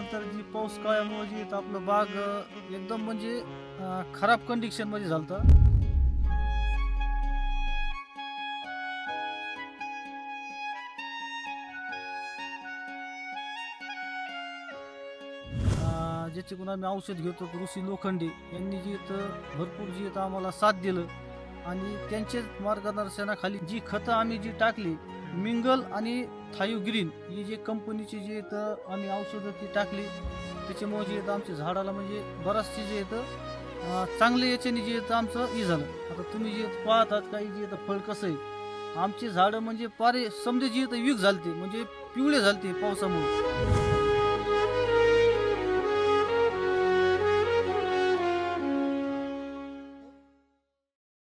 त्याच्यानंतर जी पाऊस काळामुळे जी आपलं बाग एकदम म्हणजे खराब कंडिशन मध्ये झालतं. ज्याच्याकडून आम्ही औषध घेतो ऋषी लोखंडे यांनी जी इथं भरपूर जी इथं आम्हाला साथ दिलं आणि त्यांच्याच मार्गदर्शनाखाली जी खतं आम्ही जी टाकली मिंगल आणि थायू ग्रीन ही जी कंपनीची जी इथं आम्ही औषधं ती टाकली त्याच्यामुळे जे इथं आमच्या झाडाला म्हणजे बराचसे जे इथं चांगले याच्याने जे इथं आमचं हे झालं. आता तुम्ही जे इथं पाहतात काही जे इथं फळ कसं आहे आमची झाडं म्हणजे पारे समजे जी इथं वीक झालते म्हणजे पिवळे झालते पावसामुळे.